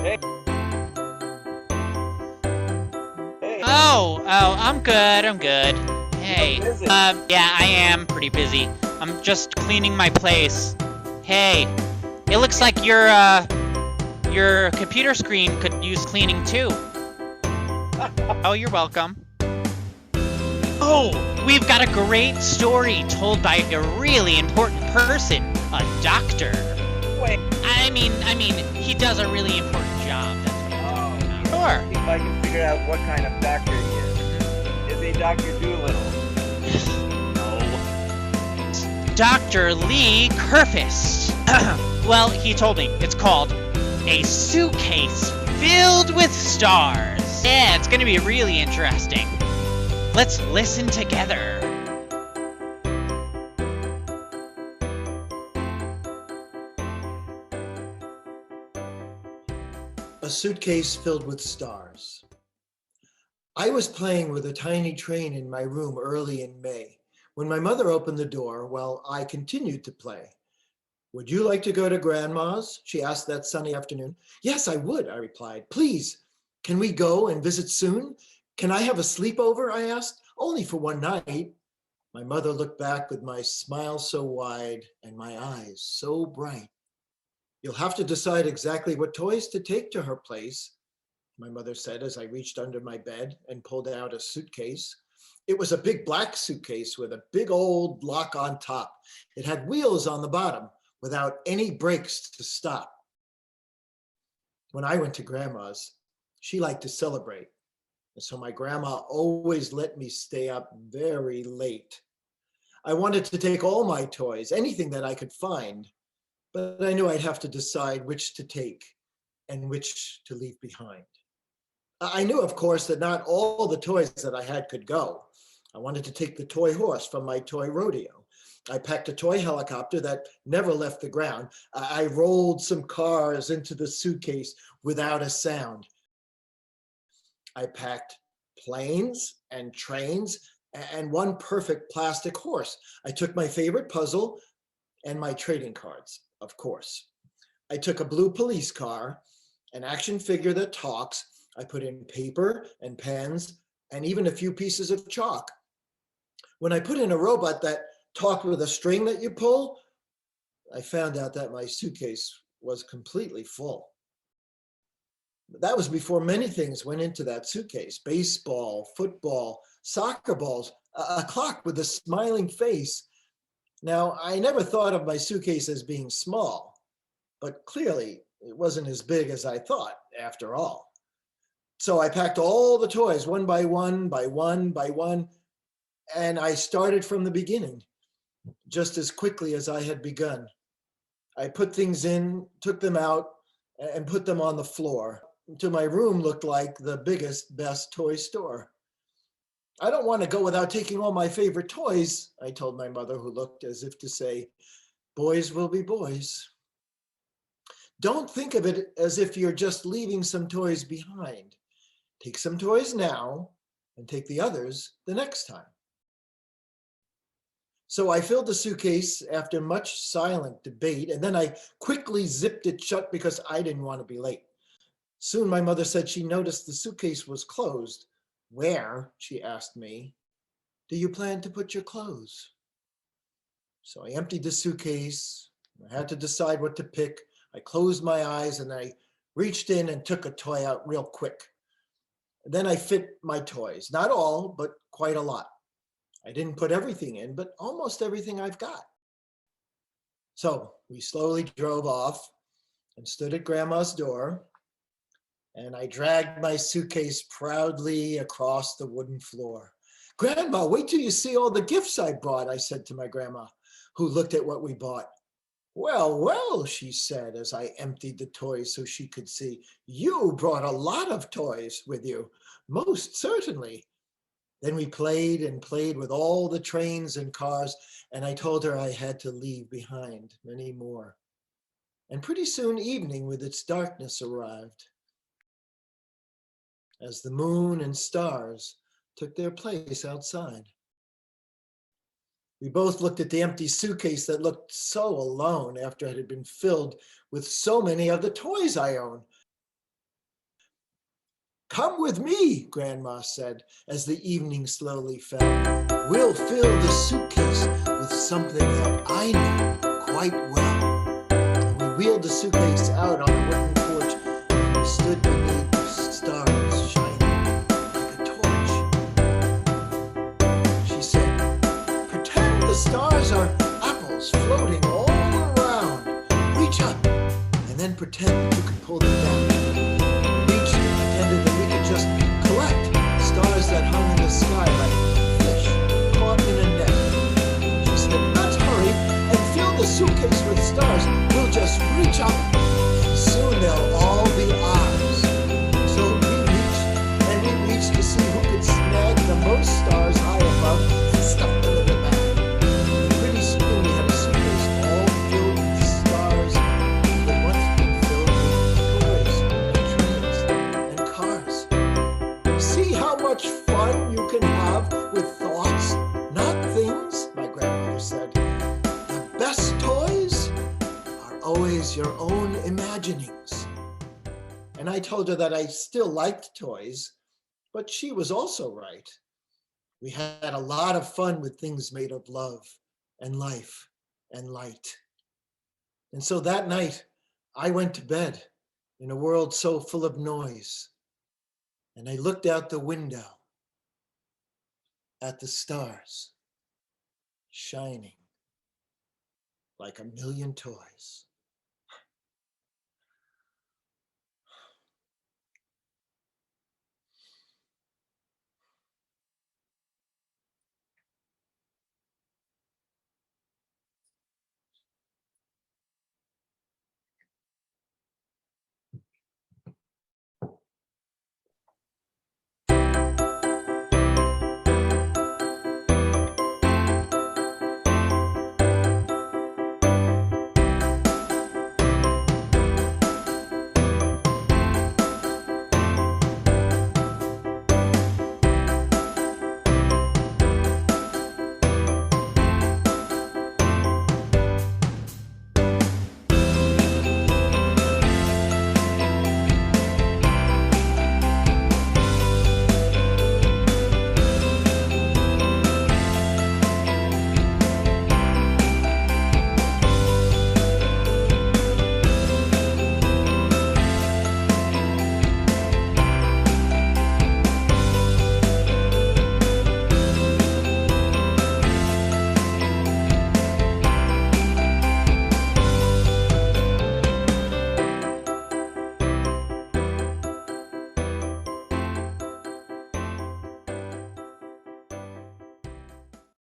Hey, hey, I'm good. you look Hey, busy. yeah, I am pretty busy. I'm just cleaning my place. Hey, it looks like your computer screen could use cleaning too. Oh, you're welcome. Oh, we've got a great story told by a really important person, a doctor. Wait. I mean, he does a really important job. Oh, That's let what me see if I can figure out what kind of doctor he is. Is he Dr. Doolittle? Sure. No. Dr. Lee Kurfist. Well, he told me it's called A Suitcase Filled with Stars. Yeah, it's gonna be really interesting. Let's listen together. A suitcase filled with stars. I was playing with a tiny train in my room early in May. When my mother opened the door, well, I continued to play. Would you like to go to Grandma's? She asked that sunny afternoon. Yes, I would, I replied. Please, can we go and visit soon? Can I have a sleepover? I asked. Only for one night. My mother looked back with my smile so wide and my eyes so bright. You'll have to decide exactly what toys to take to her place, my mother said as I reached under my bed and pulled out a suitcase. It was a big black suitcase with a big old lock on top. It had wheels on the bottom without any brakes to stop. When I went to Grandma's, she liked to celebrate. And so my grandma always let me stay up very late. I wanted to take all my toys, anything that I could find, but I knew I'd have to decide which to take and which to leave behind. I knew, of course, that not all the toys that I had could go. I wanted to take the toy horse from my toy rodeo. I packed a toy helicopter that never left the ground. I rolled some cars into the suitcase without a sound. I packed planes and trains and one perfect plastic horse. I took my favorite puzzle and my trading cards, of course. I took a blue police car, an action figure that talks. I put in paper and pens and even a few pieces of chalk. When I put in a robot that talked with a string that you pull, I found out that my suitcase was completely full. That was before many things went into that suitcase: baseball, football, soccer balls, a clock with a smiling face. Now, I never thought of my suitcase as being small, but clearly it wasn't as big as I thought after all. So I packed all the toys one by one, and I started from the beginning, just as quickly as I had begun. I put things in, took them out, and put them on the floor until my room looked like the biggest, best toy store. I don't want to go without taking all my favorite toys, I told my mother, who looked as if to say, boys will be boys. Don't think of it as if you're just leaving some toys behind. Take some toys now and take the others the next time. So I filled the suitcase after much silent debate, and then I quickly zipped it shut because I didn't want to be late. Soon my mother said she noticed the suitcase was closed. Where, she asked me, do you plan to put your clothes? So I emptied the suitcase. I had to decide what to pick. I closed my eyes and I reached in and took a toy out real quick. Then I fit my toys, not all, but quite a lot. I didn't put everything in, but almost everything I've got. So we slowly drove off and stood at Grandma's door, and I dragged my suitcase proudly across the wooden floor. Grandma, wait till you see all the gifts I brought, I said to my grandma, who looked at what we bought. Well, well, she said as I emptied the toys so she could see. You brought a lot of toys with you, most certainly. Then we played and played with all the trains and cars, and I told her I had to leave behind many more. And pretty soon evening with its darkness arrived, as the moon and stars took their place outside. We both looked at the empty suitcase that looked so alone after it had been filled with so many of the toys I own. "Come with me," Grandma said as the evening slowly fell. "We'll fill the suitcase with something that I know quite well." And we wheeled the suitcase out on the wooden porch, and we stood beneath the stars shining like a torch. She said, "Pretend the stars are apples floating all around. Reach up, and then pretend you can pull them down." Reached and pretended that we could just collect stars that hung in the sky like fish caught in a net. She said, "Let's hurry and fill the suitcase with stars. We'll just reach up, and soon they'll all be ours." So we reached to see who could snag the most stars high above and stuff them in the bag. Pretty soon we had a suitcase all filled with stars that once been filled with toys and trains and cars. "See how much fun you can have with thoughts, not things," my grandmother said. "The best toys are always your own imaginings." And I told her that I still liked toys, but she was also right. We had a lot of fun with things made of love and life and light. And so that night, I went to bed in a world so full of noise. And I looked out the window at the stars shining like a million toys.